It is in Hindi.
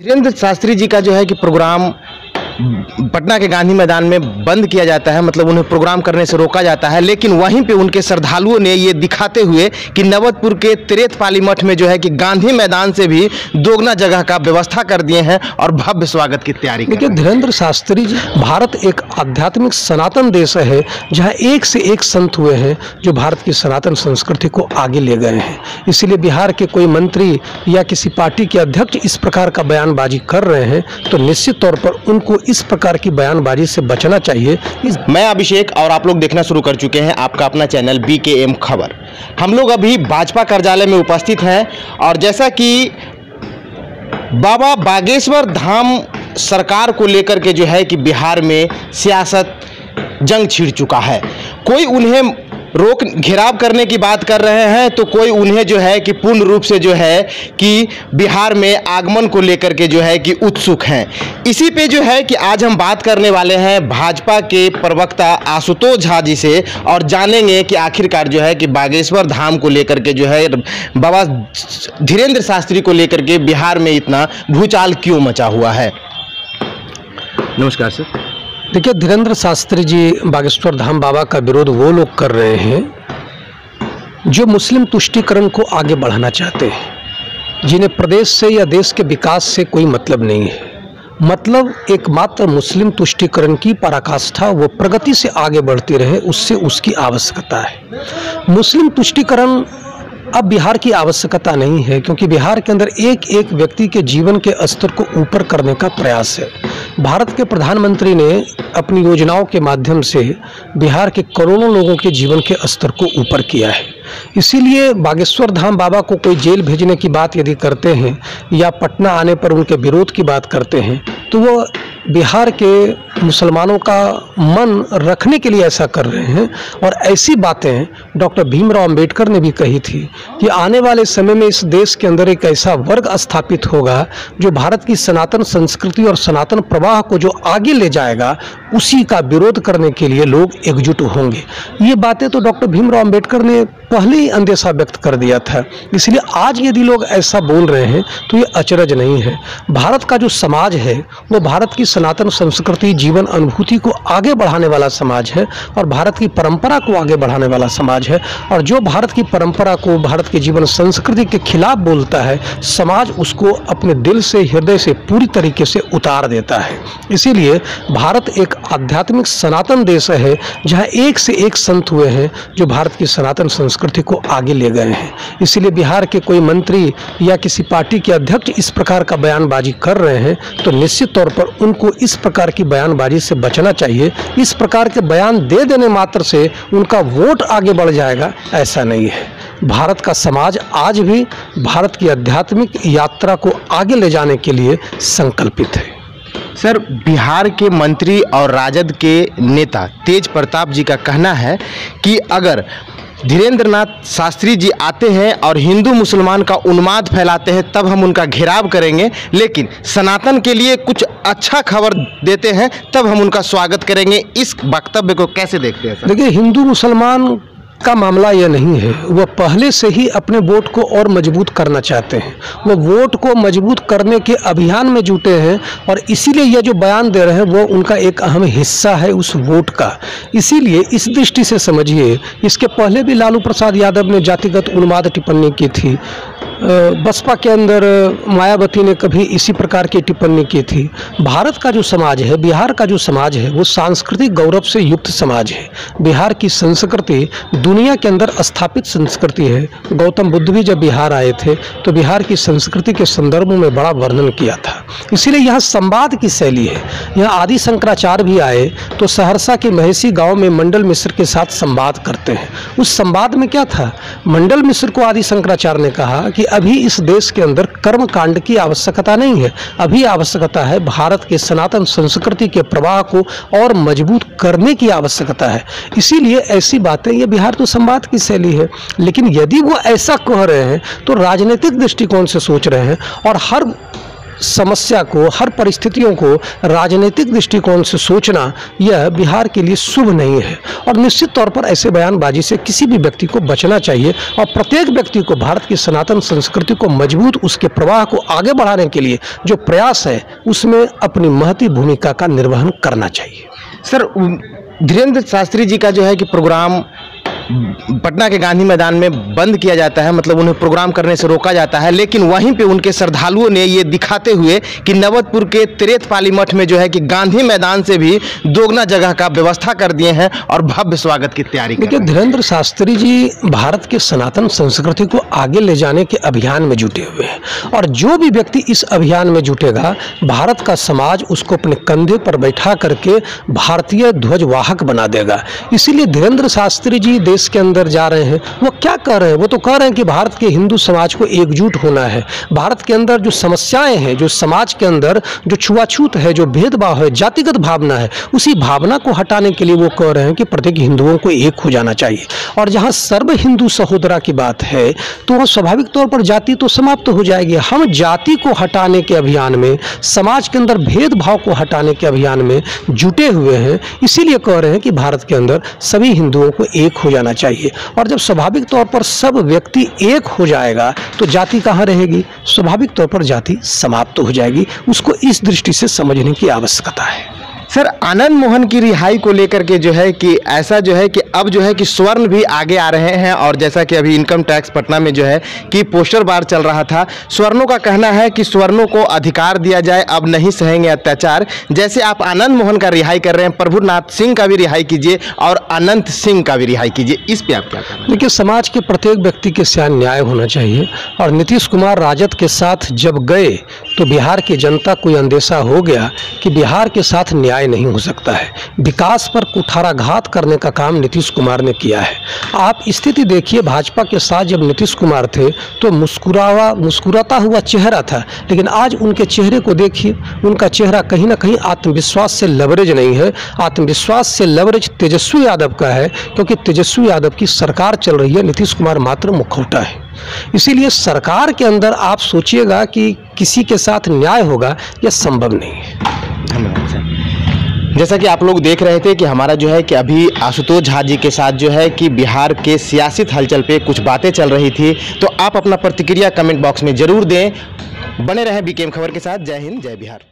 धीरेन्द्र शास्त्री जी का जो है कि प्रोग्राम पटना के गांधी मैदान में बंद किया जाता है, मतलब उन्हें प्रोग्राम करने से रोका जाता है। लेकिन वहीं पे उनके श्रद्धालुओं ने ये दिखाते हुए कि नवतपुर के तिरेतपाली मठ में जो है कि गांधी मैदान से भी दोगुना जगह का व्यवस्था कर दिए हैं और भव्य स्वागत की तैयारी कर रहे हैं। धीरेन्द्र शास्त्री जी, भारत एक आध्यात्मिक सनातन देश है जहाँ एक से एक संत हुए हैं जो भारत की सनातन संस्कृति को आगे ले गए हैं। इसीलिए बिहार के कोई मंत्री या किसी पार्टी के अध्यक्ष इस प्रकार का बयानबाजी कर रहे हैं तो निश्चित तौर पर उनको इस प्रकार की बयानबाजी से बचना चाहिए। मैं अभिषेक और आप लोग देखना शुरू कर चुके हैं आपका अपना चैनल BKM खबर। हम लोग अभी भाजपा कार्यालय में उपस्थित हैं और जैसा कि बाबा बागेश्वर धाम सरकार को लेकर के जो है कि बिहार में सियासत जंग छिड़ चुका है। कोई उन्हें रोक घेराव करने की बात कर रहे हैं तो कोई उन्हें जो है कि पूर्ण रूप से जो है कि बिहार में आगमन को लेकर के जो है कि उत्सुक हैं। इसी पे जो है कि आज हम बात करने वाले हैं भाजपा के प्रवक्ता आशुतोष झा जी से और जानेंगे कि आखिरकार जो है कि बागेश्वर धाम को लेकर के जो है बाबा धीरेन्द्र शास्त्री को लेकर के बिहार में इतना भूचाल क्यों मचा हुआ है। नमस्कार सर। देखिए, धीरेन्द्र शास्त्री जी बागेश्वर धाम बाबा का विरोध वो लोग कर रहे हैं जो मुस्लिम तुष्टीकरण को आगे बढ़ाना चाहते हैं, जिन्हें प्रदेश से या देश के विकास से कोई मतलब नहीं है। मतलब एकमात्र मुस्लिम तुष्टीकरण की पराकाष्ठा वो प्रगति से आगे बढ़ती रहे, उससे उसकी आवश्यकता है। मुस्लिम तुष्टीकरण अब बिहार की आवश्यकता नहीं है, क्योंकि बिहार के अंदर एक एक व्यक्ति के जीवन के स्तर को ऊपर करने का प्रयास है। भारत के प्रधानमंत्री ने अपनी योजनाओं के माध्यम से बिहार के करोड़ों लोगों के जीवन के स्तर को ऊपर किया है। इसीलिए बागेश्वर धाम बाबा को कोई जेल भेजने की बात यदि करते हैं या पटना आने पर उनके विरोध की बात करते हैं तो वो बिहार के मुसलमानों का मन रखने के लिए ऐसा कर रहे हैं। और ऐसी बातें डॉक्टर भीमराव अंबेडकर ने भी कही थी कि आने वाले समय में इस देश के अंदर एक ऐसा वर्ग स्थापित होगा जो भारत की सनातन संस्कृति और सनातन प्रवाह को जो आगे ले जाएगा, उसी का विरोध करने के लिए लोग एकजुट होंगे। ये बातें तो डॉक्टर भीमराव अंबेडकर ने पहले ही अंदेशा व्यक्त कर दिया था। इसलिए आज यदि लोग ऐसा बोल रहे हैं तो ये अचरज नहीं है। भारत का जो समाज है वो भारत की सनातन संस्कृति, जीवन अनुभूति को आगे बढ़ाने वाला समाज है और भारत की परंपरा को आगे बढ़ाने वाला समाज है। और जो भारत की परंपरा को, भारत के जीवन संस्कृति के खिलाफ बोलता है, समाज उसको अपने दिल से, हृदय से पूरी तरीके से उतार देता है। इसीलिए भारत एक आध्यात्मिक सनातन देश है जहाँ एक से एक संत हुए हैं जो भारत की सनातन संस्कृति को आगे ले गए हैं। इसीलिए बिहार के कोई मंत्री या किसी पार्टी के अध्यक्ष इस प्रकार का बयानबाजी कर रहे हैं तो निश्चित तौर पर उनको इस प्रकार की बयानबाजी से बचना चाहिए। इस प्रकार के बयान दे देने मात्र से उनका वोट आगे बढ़ जाएगा, ऐसा नहीं है। भारत का समाज आज भी भारत की आध्यात्मिक यात्रा को आगे ले जाने के लिए संकल्पित है। सर, बिहार के मंत्री और राजद के नेता तेज प्रताप जी का कहना है कि अगर धीरेन्द्रनाथ शास्त्री जी आते हैं और हिंदू मुसलमान का उन्माद फैलाते हैं तब हम उनका घेराव करेंगे, लेकिन सनातन के लिए कुछ अच्छा खबर देते हैं तब हम उनका स्वागत करेंगे। इस वक्तव्य को कैसे देखते हैं सर? देखिए, हिंदू मुसलमान का मामला यह नहीं है। वह पहले से ही अपने वोट को और मजबूत करना चाहते हैं। वो वोट को मजबूत करने के अभियान में जुटे हैं और इसीलिए यह जो बयान दे रहे हैं वो उनका एक अहम हिस्सा है उस वोट का। इसीलिए इस दृष्टि से समझिए, इसके पहले भी लालू प्रसाद यादव ने जातिगत उन्माद टिप्पणी की थी। बसपा के अंदर मायावती ने कभी इसी प्रकार की टिप्पणी की थी। भारत का जो समाज है, बिहार का जो समाज है, वो सांस्कृतिक गौरव से युक्त समाज है। बिहार की संस्कृति दुनिया के अंदर स्थापित संस्कृति है। गौतम बुद्ध भी जब बिहार आए थे तो बिहार की संस्कृति के संदर्भ में बड़ा वर्णन किया था। इसीलिए यहाँ संवाद की शैली है। यहाँ आदि शंकराचार्य भी आए तो सहरसा के महेशी गांव में मंडल मिश्र के साथ संवाद करते हैं। उस संवाद में क्या था? मंडल मिश्र को आदि शंकराचार्य ने कहा कि अभी इस देश के अंदर कर्म कांड की आवश्यकता नहीं है, अभी आवश्यकता है भारत के सनातन संस्कृति के प्रवाह को और मजबूत करने की आवश्यकता है। इसीलिए ऐसी बातें, ये बिहार तो संवाद की शैली है। लेकिन यदि वो ऐसा कह रहे हैं तो राजनीतिक दृष्टिकोण से सोच रहे हैं और हर समस्या को, हर परिस्थितियों को राजनीतिक दृष्टिकोण से सोचना यह बिहार के लिए शुभ नहीं है। और निश्चित तौर पर ऐसे बयानबाजी से किसी भी व्यक्ति को बचना चाहिए और प्रत्येक व्यक्ति को भारत की सनातन संस्कृति को मजबूत, उसके प्रवाह को आगे बढ़ाने के लिए जो प्रयास है उसमें अपनी महती भूमिका का निर्वहन करना चाहिए। सर, धीरेन्द्र शास्त्री जी का जो है कि प्रोग्राम पटना के गांधी मैदान में बंद किया जाता है, मतलब उन्हें प्रोग्राम करने से रोका जाता है, लेकिन वहीं पे उनके श्रद्धालुओं ने ये दिखाते हुए कि नवतपुर के तिरेतपाली मठ में जो है कि गांधी मैदान से भी दोगुना जगह का व्यवस्था कर दिए हैं और भव्य स्वागत की तैयारी कर रहे हैं। धीरेन्द्र शास्त्री जी भारत के सनातन संस्कृति को आगे ले जाने के अभियान में जुटे हुए हैं और जो भी व्यक्ति इस अभियान में जुटेगा, भारत का समाज उसको अपने कंधे पर बैठा करके भारतीय ध्वजवाहक बना देगा। इसीलिए धीरेन्द्र शास्त्री जी देश के अंदर जा रहे हैं। वो क्या कर रहे हैं? वो तो कह रहे हैं कि भारत के हिंदू समाज को एकजुट होना है। भारत के अंदर जो समस्याएं हैं, जो समाज के अंदर जो छुआछूत है, जो भेदभाव है, जातिगत भावना है, उसी भावना को हटाने के लिए वो कह रहे हैं कि प्रत्येक हिंदुओं को एक हो जाना चाहिए। और जहां सर्व हिंदू सहोदरा की बात है तो वह स्वाभाविक तौर पर जाति तो समाप्त हो जाएगी। हम जाति को हटाने के अभियान में, समाज के अंदर भेदभाव को हटाने के अभियान में जुटे हुए हैं। इसीलिए कह रहे हैं कि भारत के अंदर सभी हिंदुओं को एक हो जाना चाहिए। और जब स्वाभाविक तौर पर सब व्यक्ति एक हो जाएगा तो जाति कहाँ रहेगी? स्वाभाविक तौर पर जाति समाप्त हो जाएगी। उसको इस दृष्टि से समझने की आवश्यकता है। सर, आनंद मोहन की रिहाई को लेकर के जो है कि ऐसा जो है कि अब जो है कि स्वर्ण भी आगे आ रहे हैं और जैसा कि अभी इनकम टैक्स पटना में जो है कि पोस्टर बार चल रहा था, स्वर्णों का कहना है कि स्वर्णों को अधिकार दिया जाए, अब नहीं सहेंगे अत्याचार। जैसे आप आनंद मोहन का रिहाई कर रहे हैं, प्रभुनाथ सिंह का भी रिहाई कीजिए और अनंत सिंह का भी रिहाई कीजिए, इस पर आप क्या कहें? देखिए, समाज के प्रत्येक व्यक्ति के साथ न्याय होना चाहिए और नीतीश कुमार राजद के साथ जब गए तो बिहार की जनता को अंदेशा हो गया कि बिहार के साथ न्याय नहीं हो सकता है। विकास पर कुठाराघात करने का काम नीतीश कुमार ने किया है। आप स्थिति देखिए, भाजपा के साथ जब नीतीश कुमार थे तो मुस्कुराता हुआ चेहरा था, लेकिन आज उनके चेहरे को देखिए, उनका चेहरा कहीं ना कहीं आत्मविश्वास से लवरेज नहीं है। आत्मविश्वास से लवरेज तेजस्वी यादव का है, क्योंकि तेजस्वी यादव की सरकार चल रही है, नीतीश कुमार मात्र मुखौटा है। इसीलिए सरकार के अंदर आप सोचिएगा कि किसी के साथ न्याय होगा, यह संभव नहीं है। धन्यवाद सर। जैसा कि आप लोग देख रहे थे कि हमारा जो है कि अभी आशुतोष झा जी के साथ जो है कि बिहार के सियासी हलचल पे कुछ बातें चल रही थी, तो आप अपना प्रतिक्रिया कमेंट बॉक्स में जरूर दें। बने रहें बीकेएम खबर के साथ। जय हिंद, जय बिहार।